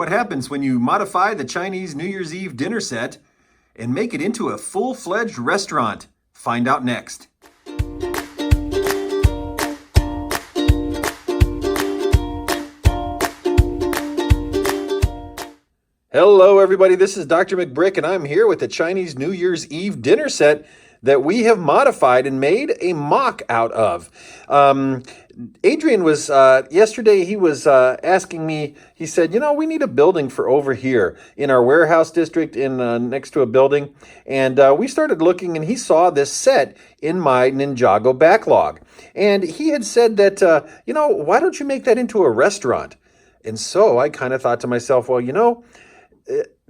What happens when you modify the Chinese New Year's Eve dinner set and make it into a full-fledged restaurant? Find out next. Hello, everybody. This is Dr. McBrick, and I'm here with the Chinese New Year's Eve dinner set that we have modified and made a mock out of. Adrian was, yesterday, he was asking me, he said, we need a building for over here in our warehouse district next to a building. And we started looking, and he saw this set in my Ninjago backlog. And he had said that, why don't you make that into a restaurant? And so I kind of thought to myself, well,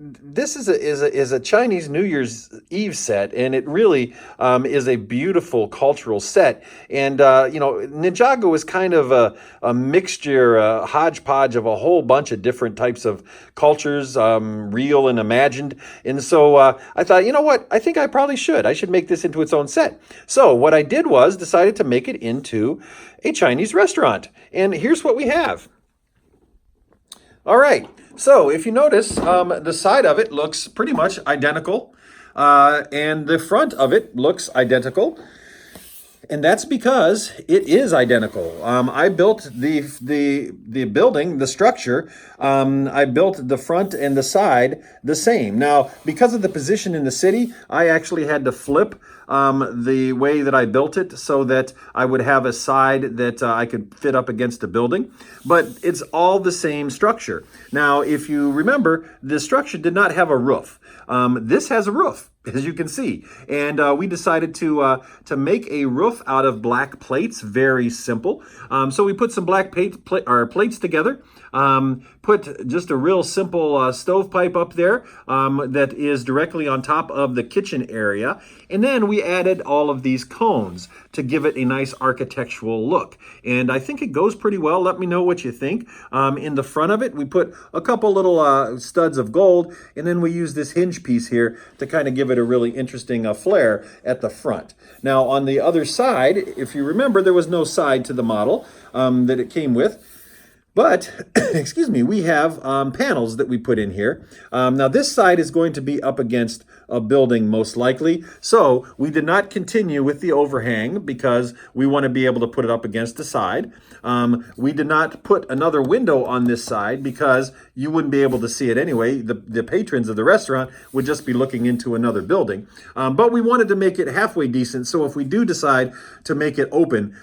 this is a Chinese New Year's Eve set, and it really is a beautiful cultural set. And Ninjago is kind of a mixture, a hodgepodge of a whole bunch of different types of cultures, real and imagined. And so I thought, you know what? I think I probably should. I should make this into its own set. So what I did was decided to make it into a Chinese restaurant. And here's what we have. All right. So if you notice, the side of it looks pretty much identical, and the front of it looks identical, and that's because it is identical. I built the building, the structure. I built the front and the side the same. Now, because of the position in the city, I actually had to flip the way that I built it so that I would have a side that I could fit up against a building. But it's all the same structure. Now, if you remember, the structure did not have a roof. This has a roof, as you can see. And we decided to make a roof out of black plates. Very simple. So we put some black plates together. Put just a real simple stovepipe up there that is directly on top of the kitchen area. And then we added all of these cones to give it a nice architectural look. And I think it goes pretty well. Let me know what you think. In the front of it, we put a couple little studs of gold, and then we use this hinge piece here to kind of give it a really interesting flair at the front. Now, on the other side, if you remember, there was no side to the model that it came with. But, excuse me, we have panels that we put in here. Now, this side is going to be up against a building most likely. So we did not continue with the overhang because we want to be able to put it up against the side. We did not put another window on this side because you wouldn't be able to see it anyway. The patrons of the restaurant would just be looking into another building. But we wanted to make it halfway decent. So if we do decide to make it open,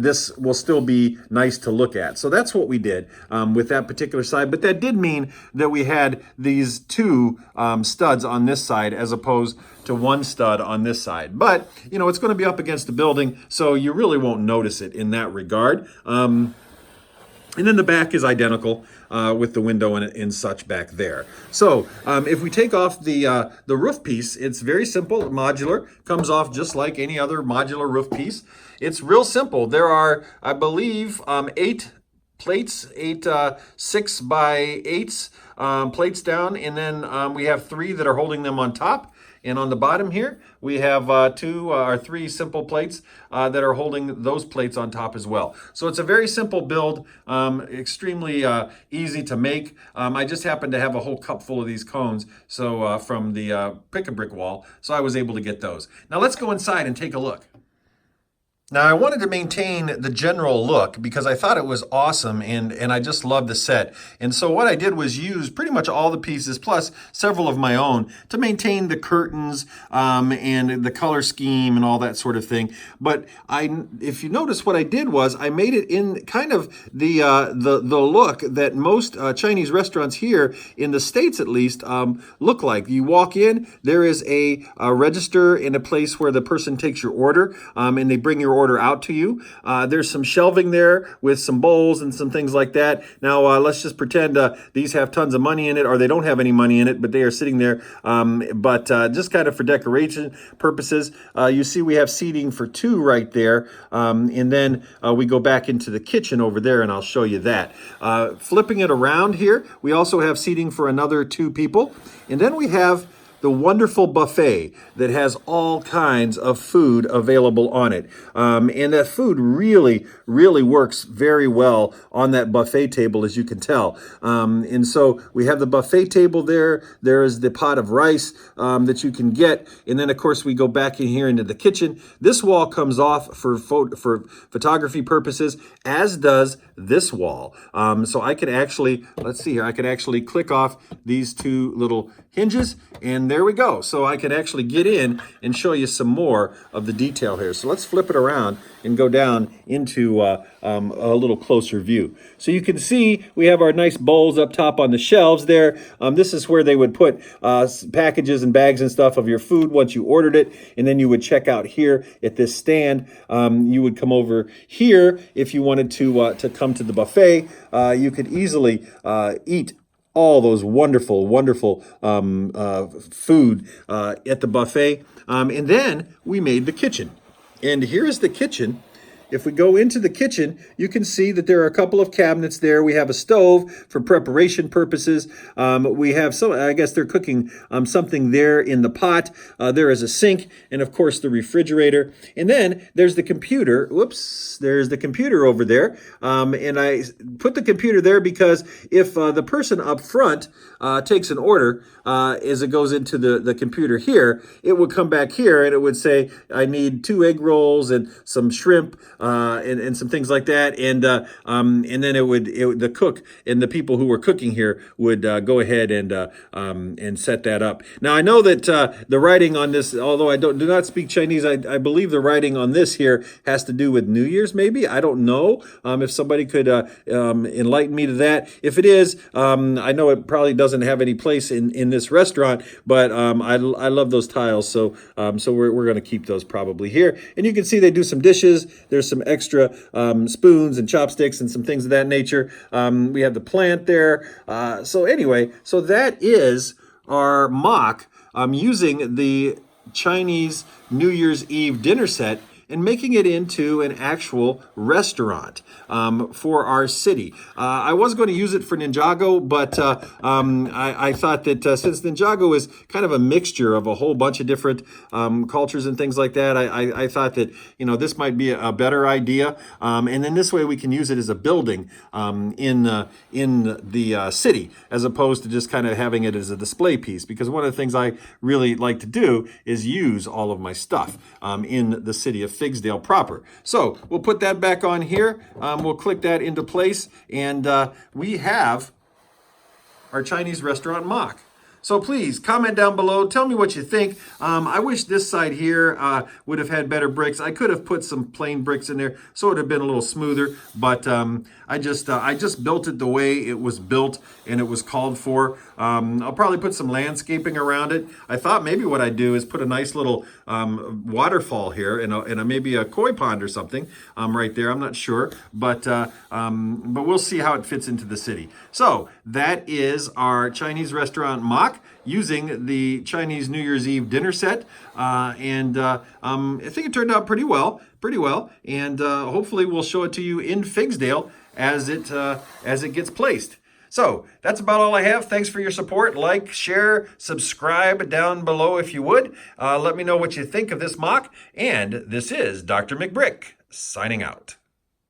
this will still be nice to look at. So that's what we did with that particular side. But that did mean that we had these two studs on this side as opposed to one stud on this side. But, it's going to be up against the building, so you really won't notice it in that regard. And then the back is identical with the window and such back there. So if we take off the roof piece, it's very simple, modular, comes off just like any other modular roof piece. It's real simple. There are, I believe, 8 plates, 8 6x8s plates down, and then we have 3 that are holding them on top. And on the bottom here, we have 2 or 3 simple plates that are holding those plates on top as well. So it's a very simple build, extremely easy to make. I just happened to have a whole cup full of these cones so from the pick-a-brick wall, so I was able to get those. Now let's go inside and take a look. Now, I wanted to maintain the general look because I thought it was awesome and I just loved the set. And so what I did was use pretty much all the pieces plus several of my own to maintain the curtains and the color scheme and all that sort of thing. But if you notice, what I did was I made it in kind of the look that most Chinese restaurants here in the States, at least, look like. You walk in, there is a register in a place where the person takes your order and they bring your order out to you. There's some shelving there with some bowls and some things like that. Now, let's just pretend these have tons of money in it, or they don't have any money in it, but they are sitting there. But just kind of for decoration purposes, you see we have seating for 2 right there. And then we go back into the kitchen over there, and I'll show you that. Flipping it around here, we also have seating for another 2 people. And then we have the wonderful buffet that has all kinds of food available on it. And that food really works very well on that buffet table, as you can tell. And so we have the buffet table there. There is the pot of rice that you can get. And then, of course, we go back in here into the kitchen. This wall comes off for photography purposes, as does this wall. So I can actually, let's see here, I can actually click off these two little hinges, and there we go. So I can actually get in and show you some more of the detail here. So let's flip it around and go down into a little closer view. So you can see we have our nice bowls up top on the shelves there. This is where they would put packages and bags and stuff of your food once you ordered it, and then you would check out here at this stand. You would come over here if you wanted to come to the buffet. You could easily eat all those wonderful food at the buffet. And then we made the kitchen. And here is the kitchen. If we go into the kitchen, you can see that there are a couple of cabinets there. We have a stove for preparation purposes. We have some, I guess they're cooking something there in the pot. There is a sink, and of course the refrigerator. And then there's the computer. Whoops, there's the computer over there. And I put the computer there because if the person up front takes an order as it goes into the computer here, it would come back here and it would say, I need 2 egg rolls and some shrimp, and some things like that, and then the cook and the people who were cooking here would go ahead and set that up. Now I know that the writing on this, although I do not speak Chinese, I believe the writing on this here has to do with New Year's. Maybe, I don't know. If somebody could enlighten me to that. If it is, I know it probably doesn't have any place in this restaurant, but I love those tiles, so we're going to keep those probably here. And you can see they do some dishes. There's some extra spoons and chopsticks and some things of that nature. We have the plant there. So anyway, so that is our mock using the Chinese New Year's Eve dinner set and making it into an actual restaurant for our city. I was going to use it for Ninjago, but I thought that since Ninjago is kind of a mixture of a whole bunch of different cultures and things like that, I thought that this might be a better idea. And then this way we can use it as a building in the city, as opposed to just kind of having it as a display piece. Because one of the things I really like to do is use all of my stuff in the city of Figsdale proper. So we'll put that back on here. We'll click that into place, and we have our Chinese restaurant mock. So please comment down below. Tell me what you think. I wish this side here would have had better bricks. I could have put some plain bricks in there so it would have been a little smoother. But I just built it the way it was built and it was called for. I'll probably put some landscaping around it. I thought maybe what I'd do is put a nice little waterfall here and maybe a koi pond or something right there. I'm not sure, but we'll see how it fits into the city. So that is our Chinese restaurant mock using the Chinese New Year's Eve dinner set, and I think it turned out pretty well, and hopefully we'll show it to you in Figsdale as it gets placed. So that's about all I have. Thanks for your support. Like, share, subscribe down below if you would. Let me know what you think of this mock, and this is Dr. McBrick signing out.